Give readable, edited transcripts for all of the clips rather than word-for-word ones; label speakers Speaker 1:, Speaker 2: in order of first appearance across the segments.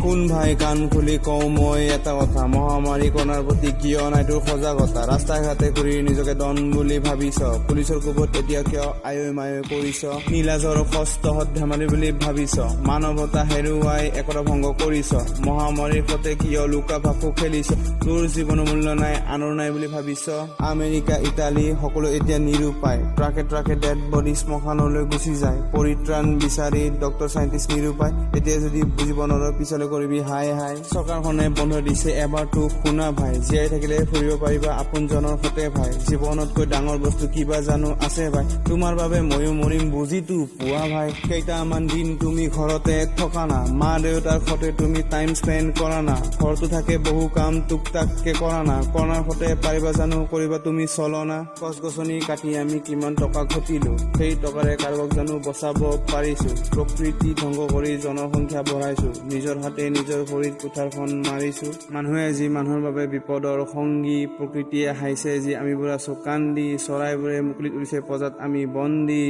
Speaker 1: কোন ভাই কাণ খুলি কওঁ মই এটা কথা, মহামাৰী কণাৰ প্ৰতি কিয় নাই তোৰ সজাগতা? ৰাস্তা ঘাটে ঘূৰি নিজকে ডন বুলি ভাবিছ, পুলিচৰ কোবত এতিয়া কিয় আয়ৈ মায়ৈ কৰিছ? নীলাজৰ কষ্টহত ধেমালি বুলি ভাবিছ, মানৱতা হেৰুৱাই একতা ভংগ কৰিছ, মহামাৰীৰ সতে কিয় লুকা ভাকু খেলিছ? তোৰ জীৱনৰ মূল্য নাই আনৰ নাই বুলি ভাবিছ? আমেৰিকা ইটালী সকলো এতিয়া নিৰুপায়, ট্ৰাকে ট্ৰাকে ডেড বডি শ্মশানলৈ গুচি যায়, পৰিত্ৰাণ বিচাৰি ডক্তৰ চাইণ্টিষ্ট নিৰুপায়। এতিয়া যদি বুজিব নোৱাৰো পিছলৈ কৰিবি হাই হাই। চৰকাৰখনে বন্ধ দিছে এবাৰতো শুনা ভাই, জীয়াই থাকিলে ফুৰিব পাৰিবা আপোনজনৰ সতে ভাই, জীৱনতকৈ ডাঙৰ বস্তু কিবা জানো আছে ভাই? তোমাৰ বাবে ময়ো মৰিম বুজিতো পোৱা ভাই। কেইটামান দিন তুমি ঘৰতে থকা না, মা দেউতাৰ সতে তুমি টাইম স্পেণ্ড কৰা না, ঘৰতো থাকে বহু কাম টুক টাককে কৰা না, কৰণাৰ সতে পাৰিবা জানো কৰিবা তুমি চলনা? গছ গছনি কাটি আমি কিমান টকা ঘটিলো, সেই টকাৰে কাৰোবাক জানো বচাব পাৰিছো? প্ৰকৃতি ধ্বংস কৰি জনসংখ্যা বঢ়াইছো, নিজৰ হাতে নিজৰ ভৰিত কুঠাৰখন মাৰিছো। মানুহে আজি মানুহৰ বাবে বিপদৰ সংগী, প্ৰকৃতিয়ে হাইছে যি আমিবোৰ আছো কান্দি, চৰাইবোৰে মুকলিত উৰিছে পজাত আমি বন্দী,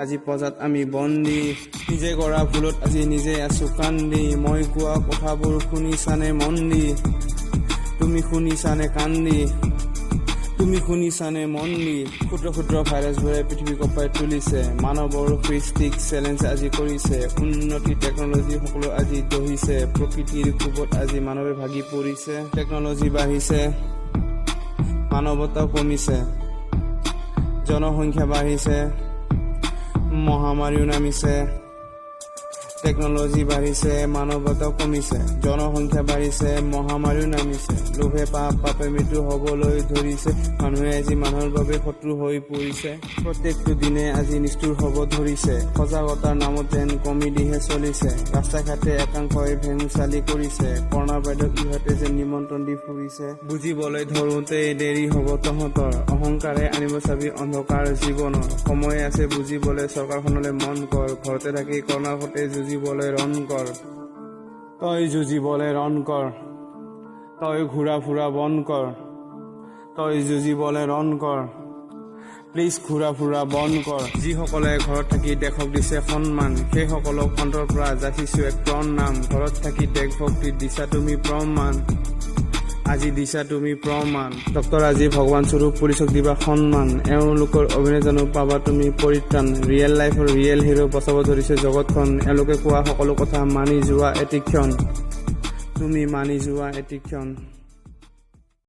Speaker 1: আজি পজাত আমি বন্দী, নিজে কৰা ভুলত আজি নিজে আছো কান্দি, মই কোৱা কথাবোৰ শুনিছানে মন দি, তুমি শুনিছানে কান্দি, তুমি শুনিছানে মন দি? ক্ষুদ্ৰ ক্ষুদ্ৰ ভাইৰাছবোৰে পৃথিৱী কঁপাই তুলিছে, মানৱৰ সৃষ্টিক চেলেঞ্জ আজি কৰিছে, উন্নতি টেকনলজি সকলো আজি দহিছে, প্ৰকৃতিৰ কোবত আজি মানৱে ভাগি পৰিছে। টেকনলজি বাঢ়িছে, মানৱতা কমিছে, জনসংখ্যা বাঢ়িছে, মহামাৰীও নামিছে। টেকনলজি বাঢ়িছে, মানৱতা কমিছে, জনসংখ্যা বাঢ়িছে, মহামাৰীও নামিছে, লোভে পাপ পাপে মৃত্যু হবলৈ ধৰিছে, মানুহে আজি মানুহৰ বাবে শত্ৰু হৈ পৰিছে, প্ৰত্যেকটো দিনে আজি নিষ্ঠুৰ হব ধৰিছে, সজাগতাৰ নামত যেন কমেডিহে চলিছে, ৰাস্তা ঘাটে একাংশই ভেঙুচালি কৰিছে, কৰণা বাইদেউক ইহঁতে যেন নিমন্ত্ৰণ দি ফুৰিছে, বুজিবলৈ ধৰোতে দেৰি হব তহঁতৰ, অহংকাৰে আনিব চাবি অন্ধকাৰ জীৱনৰ, সময় আছে বুজিবলৈ চৰকাৰখনলৈ মন কৰ, ঘৰতে থাকি কৰণাৰ সতে যুঁজিবলৈ ৰণ কৰ, তই যুঁজিবলৈ ৰণ কৰ, তই ঘূৰা ফুৰা বন কৰ, তই যুঁজিবলৈ ৰণ কৰ, প্লিজ ঘূৰা ফুৰা বন কৰ। যিসকলে ঘৰত থাকি দেশক দিছে সন্মান, সেইসকলক অন্তৰ পৰা যাচিছো এক প্ৰণাম, ঘৰত থাকি দেশ ভক্তিত দিছা তুমি প্ৰমাণ, আজি দিছা তুমি প্ৰমাণ, ডক্তৰ আজি ভগৱান স্বৰূপ পুলিচক দিবা সন্মান, এওঁলোকৰ অভিনয় জানো পাবা তুমি পৰিত্ৰাণ, ৰিয়েল লাইফৰ ৰিয়েল হিৰো বচাব ধৰিছে জগতখন, এওঁলোকে কোৱা সকলো কথা মানি যোৱা এটি ক্ষণ, তুমি মানি যোৱা এটি ক্ষণ।